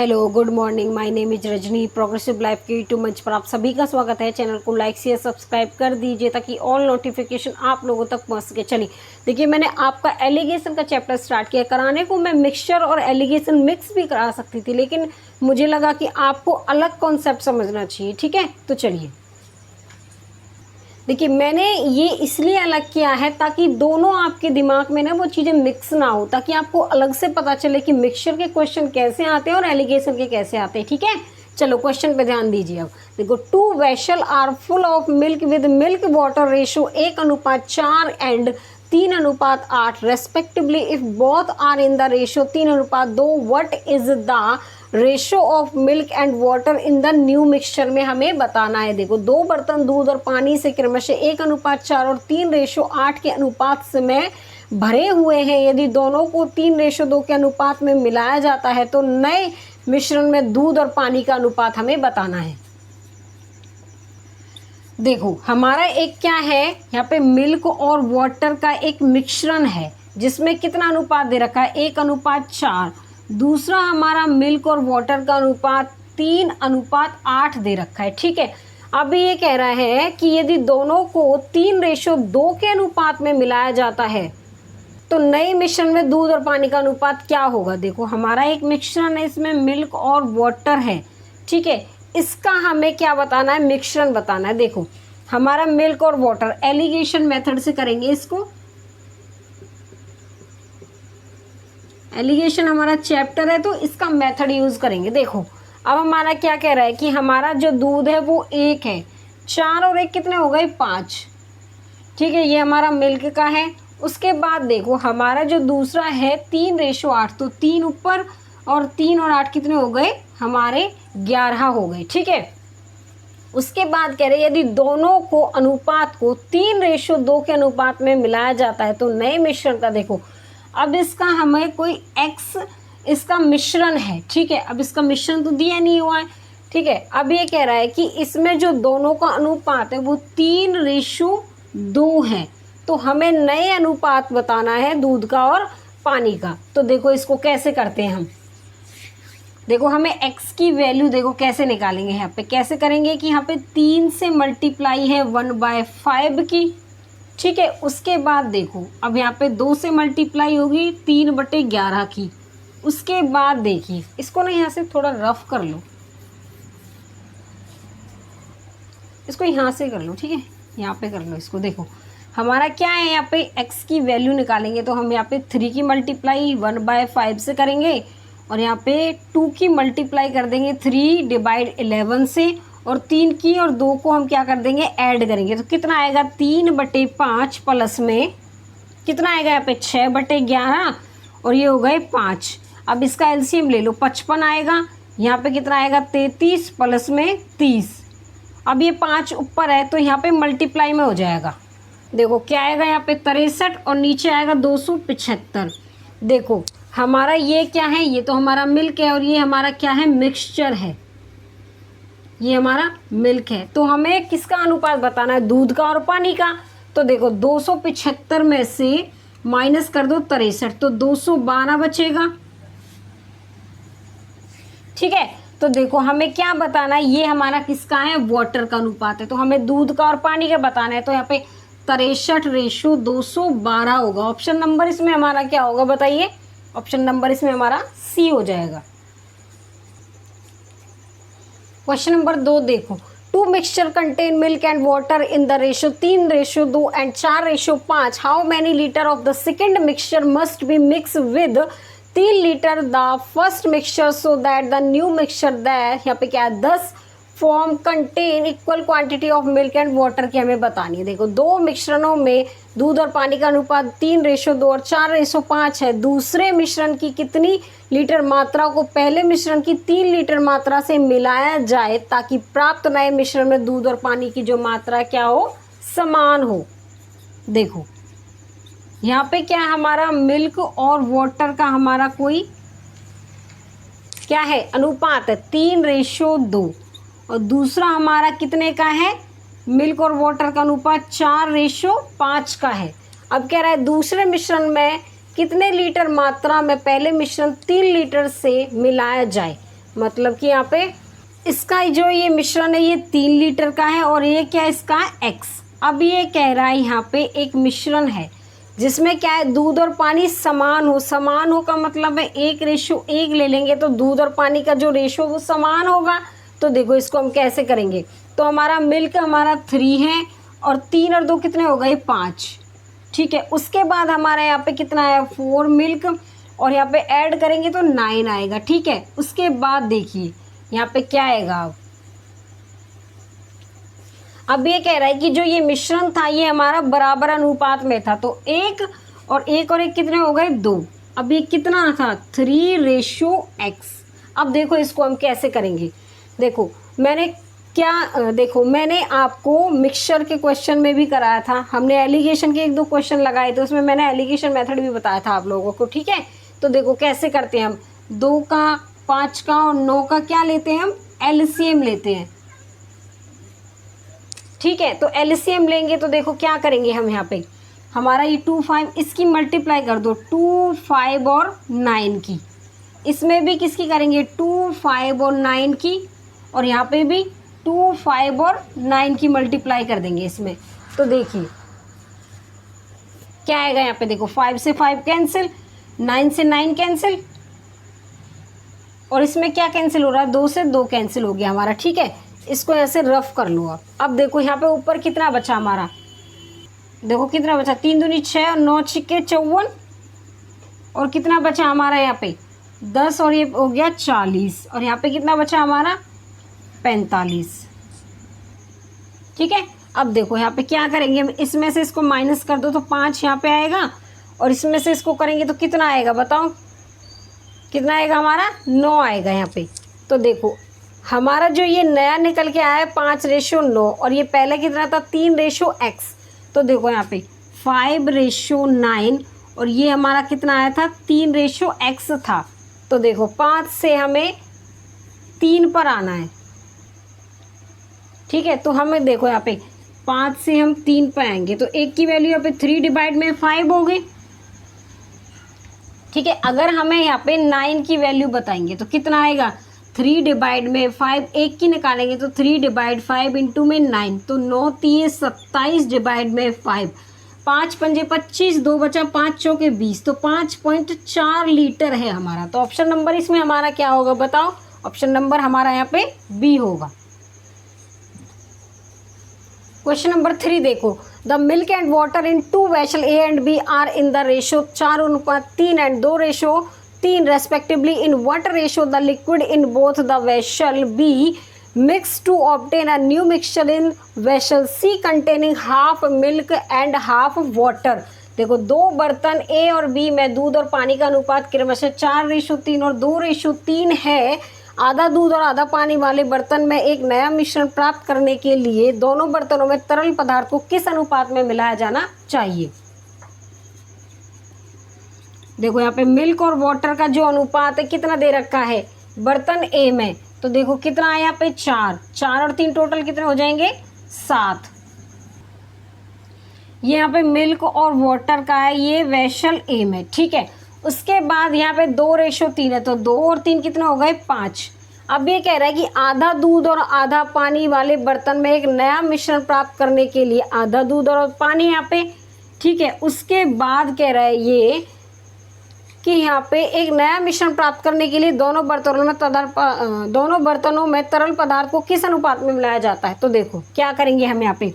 Hello, good morning. My name is Rajni. Progressive life के YouTube मंच पर आप सभी का स्वागत है। चैनल को लाइक शेयर सब्सक्राइब कर दीजिए ताकि ऑल नोटिफिकेशन आप लोगों तक पहुंच सके। चलिए देखिए, मैंने आपका एलिगेशन का चैप्टर स्टार्ट किया। कराने को मैं मिक्सचर और एलिगेशन मिक्स भी करा सकती थी, लेकिन मुझे लगा कि आपको अलग कॉन्सेप्ट समझना चाहिए। ठीक है, तो चलिए देखिए, मैंने ये इसलिए अलग किया है ताकि दोनों आपके दिमाग में ना वो चीज़ें मिक्स ना हो, ताकि आपको अलग से पता चले कि मिक्सचर के क्वेश्चन कैसे आते हैं और एलिगेशन के कैसे आते हैं। ठीक है, चलो क्वेश्चन पे ध्यान दीजिए। अब देखो, 2 vessel are full of milk with milk water ratio 1:4 and 3:8 respectively. If both are in the ratio 3:2, what is the ratio of milk and water in the new mixture में हमें बताना है। देखो, 2 बर्तन दूध और पानी से क्रमशः 1:4 और 3:8 के अनुपात में भरे हुए हैं। यदि दोनों को 3:2 के अनुपात में मिलाया जाता है तो नए मिश्रण में दूध और पानी का अनुपात हमें बताना है। देखो, हमारा एक क्या है यहाँ पे, मिल्क और वाटर का एक मिश्रण है जिसमें कितना अनुपात दे रखा है, 1:4। दूसरा हमारा मिल्क और वाटर का अनुपात 3:8 दे रखा है। ठीक है, अब ये कह रहा है कि यदि दोनों को 3:2 के अनुपात में मिलाया जाता है तो नए मिश्रण में दूध और पानी का अनुपात क्या होगा। देखो, हमारा एक मिश्रण है, इसमें मिल्क और वाटर है। ठीक है, इसका हमें क्या बताना है, मिश्रण बताना है। देखो, हमारा मिल्क और वाटर एलिगेशन मेथड से करेंगे इसको। एलिगेशन हमारा चैप्टर है तो इसका मेथड यूज करेंगे। देखो, अब हमारा क्या कह रहा है कि हमारा जो दूध है वो 1 है, 4 और 1 कितने हो गए, 5। ठीक है, ये हमारा मिल्क का है। उसके बाद देखो, हमारा जो दूसरा है 3:8, तो 3 ऊपर और 3 और 8 कितने हो गए, हमारे 11 हो गए। ठीक है, उसके बाद कह रहे यदि दोनों को अनुपात को 3:2 के अनुपात में मिलाया जाता है तो नए मिश्रण का, देखो अब इसका हमें कोई x इसका मिश्रण है। ठीक है, अब इसका मिश्रण तो दिया नहीं हुआ है। ठीक है, अब ये कह रहा है कि इसमें जो दोनों का अनुपात है वो 3:2 है, तो हमें नए अनुपात बताना है दूध का और पानी का। तो देखो, इसको कैसे करते हैं हम। देखो, हमें x की वैल्यू देखो कैसे निकालेंगे। यहाँ पे कैसे करेंगे कि यहाँ पे 3 से मल्टीप्लाई है 1/5 की। ठीक है, उसके बाद देखो, अब यहाँ पे 2 से मल्टीप्लाई होगी 3/11 की। उसके बाद देखिए, इसको ना यहाँ से थोड़ा रफ कर लो, इसको यहाँ से कर लो। ठीक है, यहाँ पे कर लो इसको। देखो, हमारा क्या है, यहाँ पे x की वैल्यू निकालेंगे तो हम यहाँ पे 3 की मल्टीप्लाई 1/5 से करेंगे और यहाँ पे 2 की मल्टीप्लाई कर देंगे 3/11 से, और 3 की और 2 को हम क्या कर देंगे, ऐड करेंगे तो कितना आएगा, 3/5 प्लस में कितना आएगा यहाँ पे 6/11 और ये हो गए 5। अब इसका एलसीएम ले लो, 55 आएगा। यहाँ पे कितना आएगा, 33 प्लस में 30। अब ये 5 ऊपर है तो यहाँ पे मल्टीप्लाई में हो जाएगा। देखो क्या आएगा, यहाँ पे 63 और नीचे आएगा 275। देखो, हमारा ये क्या है, ये तो हमारा मिल्क है और ये हमारा क्या है, मिक्सचर है। ये हमारा मिल्क है, तो हमें किसका अनुपात बताना है, दूध का और पानी का। तो देखो, 275 में से माइनस कर दो 63, तो 212 बचेगा। ठीक है, तो देखो हमें क्या बताना है, ये हमारा किसका है, वाटर का अनुपात है। तो हमें दूध का और पानी का बताना है, तो यहाँ पे 63:212 होगा। ऑप्शन नंबर इसमें हमारा क्या होगा, बताइए। ऑप्शन नंबर इसमें हमारा सी हो जाएगा। क्वेश्चन नंबर 2 देखो, 2 mixture contain milk and water in the ratio 3:2 and 4:5। How many litre of the second mixture must be mix with 3 litre the first mixture so that the new mixture that, यहाँ पे क्या है, 10 form contain equal quantity of milk and water की हमें बतानी है। देखो, 2 मिश्रणों में दूध और पानी का अनुपात 3:2 और 4:5 है। दूसरे मिश्रण की कितनी लीटर मात्रा को पहले मिश्रण की 3 लीटर मात्रा से मिलाया जाए ताकि प्राप्त नए मिश्रण में दूध और पानी की जो मात्रा क्या हो, समान हो। देखो, यहाँ पे क्या है, हमारा मिल्क और वाटर का हमारा कोई क्या है, अनुपात है 3:2 और दूसरा हमारा कितने का है, मिल्क और वाटर का अनुपात 4:5 का है। अब कह रहा है दूसरे मिश्रण में कितने लीटर मात्रा में पहले मिश्रण 3 लीटर से मिलाया जाए मतलब कि यहाँ पे इसका जो ये मिश्रण है ये 3 लीटर का है और ये क्या है इसका x। अब ये कह रहा है यहाँ पे एक मिश्रण है जिसमें क्या है दूध और पानी समान हो। समान हो का मतलब है 1:1 ले लेंगे तो दूध और पानी का जो रेशो वो समान होगा। तो देखो इसको हम कैसे करेंगे, तो हमारा मिल्क हमारा 3 है और 3 और 2 कितने हो गए 5। ठीक है, उसके बाद हमारा यहाँ पे कितना आया 4 मिल्क और यहाँ पे ऐड करेंगे तो 9 आएगा। ठीक है, उसके बाद देखिए यहाँ पे क्या आएगा। अब ये कह रहा है कि जो ये मिश्रण था ये हमारा बराबर अनुपात में था, तो 1 और 1 कितने हो गए 2। अब ये कितना था 3:x। अब देखो इसको हम कैसे करेंगे। देखो मैंने आपको मिक्सचर के क्वेश्चन में भी कराया था, हमने एलिगेशन के 1-2 क्वेश्चन लगाए थे, उसमें मैंने एलिगेशन मेथड भी बताया था आप लोगों को। ठीक है, तो देखो कैसे करते हैं हम 2 का 5 का और 9 का क्या लेते हैं हम एलसीएम लेते हैं। ठीक है, तो एलसीएम लेंगे तो देखो क्या करेंगे हम यहाँ पे हमारा ये 2 5 इसकी मल्टीप्लाई कर दो 2 5 और 9 की। इसमें भी किसकी करेंगे 2 5 और 9 की और यहाँ पे भी 2 5 और 9 की मल्टीप्लाई कर देंगे इसमें। तो देखिए क्या आएगा यहाँ पे, देखो 5 से 5 कैंसिल, 9 से 9 कैंसिल और इसमें क्या कैंसिल हो रहा है 2 से 2 कैंसिल हो गया हमारा। ठीक है, इसको ऐसे रफ कर लो आप। अब देखो यहाँ पे ऊपर कितना बचा हमारा, देखो कितना बचा 3 दूनी 6 और 9 छिक्के 54 और कितना बचा हमारा यहाँ पे 10 और ये हो गया 40 और यहाँ पे कितना बचा हमारा 45। ठीक है, अब देखो यहाँ पे क्या करेंगे हम, इसमें से इसको माइनस कर दो तो 5 यहाँ पे आएगा और इसमें से इसको करेंगे तो कितना आएगा बताओ, कितना आएगा हमारा 9 आएगा यहाँ पे। तो देखो हमारा जो ये नया निकल के आया है 5:9 और ये पहले कितना था 3:x। तो देखो यहाँ पे 5:9 और ये हमारा कितना आया था 3:x था। तो देखो 5 से हमें 3 पर आना है। ठीक है, तो हमें देखो यहाँ पे 5 से हम 3 पर आएंगे तो 1 की वैल्यू यहाँ पे 3/5 हो गई। ठीक है, अगर हमें यहाँ पे 9 की वैल्यू बताएंगे तो कितना आएगा 3/5, 1 की निकालेंगे तो 3/5 इंटू में 9 तो 9 3 27/5, 5 पंजे 25, 2 बचा 5 चौके 20 तो 5.4 लीटर है हमारा। तो ऑप्शन नंबर इसमें हमारा क्या होगा बताओ, ऑप्शन नंबर हमारा यहाँ पे बी होगा। क्वेश्चन नंबर 3 देखो, the milk and water in 2 vessel A and B are in the ratio 4:3 and 2:3 respectively. In what ratio the liquid in both the vessel B mixed to obtain a new mixture in vessel C containing half milk and half water. देखो 2 बर्तन A और B में दूध और पानी का अनुपात क्रमशः 4:3 और 2:3 है। आधा दूध और आधा पानी वाले बर्तन में एक नया मिश्रण प्राप्त करने के लिए दोनों बर्तनों में तरल पदार्थ को किस अनुपात में मिलाया जाना चाहिए। देखो यहाँ पे मिल्क और वाटर का जो अनुपात है कितना दे रखा है बर्तन ए में, तो देखो कितना है यहाँ पे 4 और 3 टोटल कितने हो जाएंगे 7। ये यहाँ पे मिल्क और वाटर का है ये वेसल ए में। ठीक है, उसके बाद यहाँ पे 2:3 है तो 2 और 3 कितने हो गए 5। अब ये कह रहा है कि आधा दूध और आधा पानी वाले बर्तन में एक नया मिश्रण प्राप्त करने के लिए आधा दूध और पानी यहाँ पे। ठीक है, उसके बाद कह रहा है ये कि यहाँ पे एक नया मिश्रण प्राप्त करने के लिए दोनों बर्तनों में तरल पदार्थ को किस अनुपात में मिलाया जाता है। तो देखो क्या करेंगे हम यहाँ पे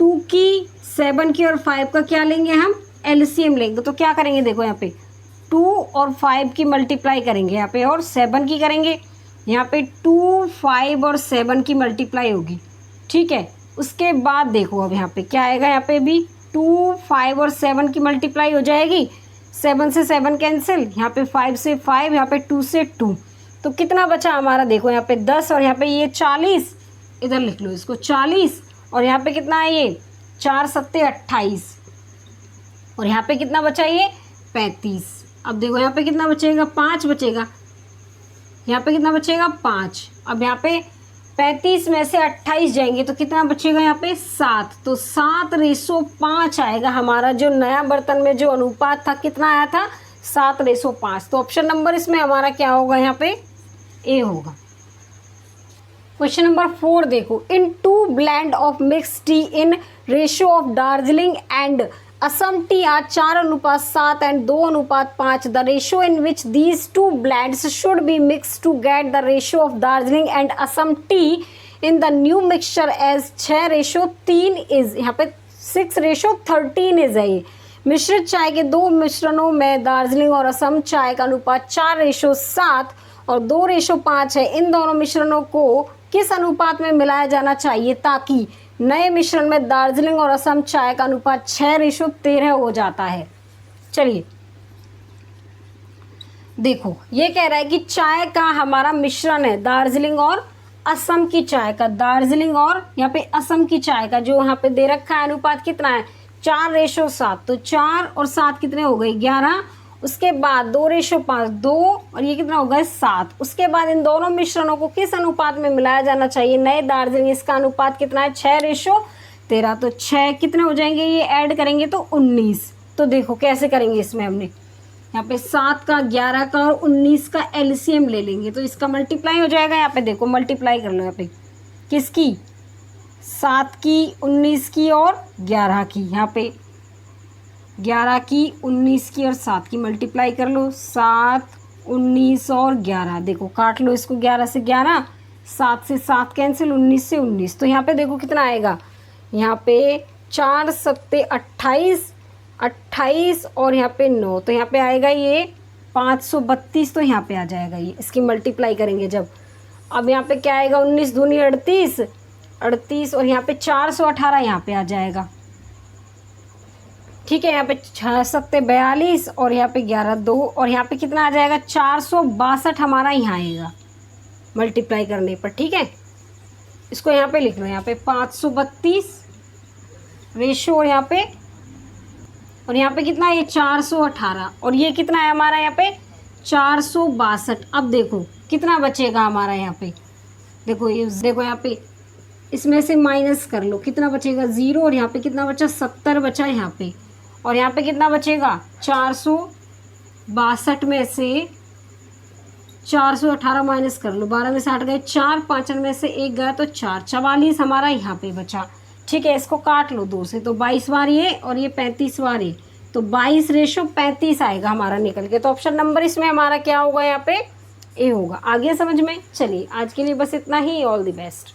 2 की 7 की और 5 का क्या लेंगे हम एलसीएम लेंगे। तो क्या करेंगे देखो यहाँ पे 2 और 5 की मल्टीप्लाई करेंगे यहाँ पे और 7 की करेंगे। यहाँ पे 2 5 और 7 की मल्टीप्लाई होगी। ठीक है, उसके बाद देखो अब यहाँ पे क्या आएगा, यहाँ पे भी 2 5 और 7 की मल्टीप्लाई हो जाएगी। 7 से 7 कैंसिल, यहाँ पे 5 से 5, यहाँ पे 2 से 2 तो कितना बचा हमारा देखो यहाँ पे 10 और यहाँ पे ये 40, इधर लिख लो इसको 40 और यहाँ पे कितना है ये 4 7 28 और यहाँ पे कितना बचा ये 35। अब देखो यहाँ पे कितना बचेगा 5 बचेगा, यहाँ पे कितना बचेगा 5। अब यहाँ पे 35 में से 28 जाएंगे तो कितना बचेगा यहाँ पे 7, तो 7:5 आएगा हमारा जो नया बर्तन में जो अनुपात था कितना आया था 7:5। तो ऑप्शन नंबर इसमें हमारा क्या होगा यहाँ पे ए होगा। क्वेश्चन नंबर 4 देखो, in 2 blend of mix tea in ratio of Darjeeling and Assam tea are 4:7 and 2:5, the ratio in which these 2 blends should be mix to get the ratio of Darjeeling and Assam tea in the new mixture as 6:3 is, यहाँ पे 6:13 is है। ये मिश्रित चाय के 2 मिश्रणों में दार्जिलिंग और असम चाय का अनुपात 4:7 और 2:5 है। इन दोनों मिश्रणों को किस अनुपात में मिलाया जाना चाहिए ताकि नए मिश्रण में दार्जिलिंग और असम चाय का अनुपात 6:13 हो जाता है। चलिए देखो, ये कह रहा है कि चाय का हमारा मिश्रण है दार्जिलिंग और असम की चाय का, दार्जिलिंग और यहाँ पे असम की चाय का जो यहाँ पे दे रखा है अनुपात कितना है 4:7, तो 4 और 7 कितने हो गए 11, उसके बाद 2:5 2 और ये कितना हो गया 7। उसके बाद इन दोनों मिश्रणों को किस अनुपात में मिलाया जाना चाहिए नए दार्जिलिंग, इसका अनुपात कितना है 6:13, तो 6 कितने हो जाएंगे ये ऐड करेंगे तो 19। तो देखो कैसे करेंगे, इसमें हमने यहाँ पे 7 का 11 का और 19 का एलसीएम ले लेंगे तो इसका मल्टीप्लाई हो जाएगा। यहाँ पे देखो मल्टीप्लाई कर लो, यहाँ पे किसकी 7 की 19 की और 11 की, यहाँ पे 11 की 19 की और 7 की मल्टीप्लाई कर लो, 7 19 और 11, देखो काट लो इसको 11 से 11, 7 से 7 कैंसिल, 19 से 19, तो यहाँ पे देखो कितना आएगा, यहाँ पे 4 7 28 28 और यहाँ पे 9, तो यहाँ पे आएगा ये 532, तो यहाँ पे आ जाएगा ये, इसकी मल्टीप्लाई करेंगे जब। अब यहाँ पे क्या आएगा 19 दूनी 38 38 और यहाँ पे 418 यहाँ पे आ जाएगा, ठीक है। यहाँ पे 6 7 42 और यहाँ पे 11 2 और यहाँ पे कितना आ जाएगा 462 हमारा यहाँ आएगा मल्टीप्लाई करने पर, ठीक है। इसको यहाँ पे लिख लो, यहाँ पे 532 रेशो और यहाँ पे कितना है ये 418 और ये कितना है हमारा यहाँ पे 462। अब देखो कितना बचेगा हमारा यहाँ पे, देखो ये देखो यहाँ पे इसमें से माइनस कर लो, कितना बचेगा 0 और यहाँ पे कितना बचा 70 बचा यहाँ पे, और यहाँ पे कितना बचेगा 462 में से 418 माइनस कर लो, 12 में से 8 गए 4, 5 में से 1 गया तो 4, 44 हमारा यहाँ पे बचा, ठीक है। इसको काट लो 2 से, तो 22 बार ये और ये 35 बार ये, तो 22:35 आएगा हमारा निकल के। तो ऑप्शन नंबर इसमें हमारा क्या होगा यहाँ पे ए होगा। आगे समझ में। चलिए आज के लिए बस इतना ही, ऑल द बेस्ट।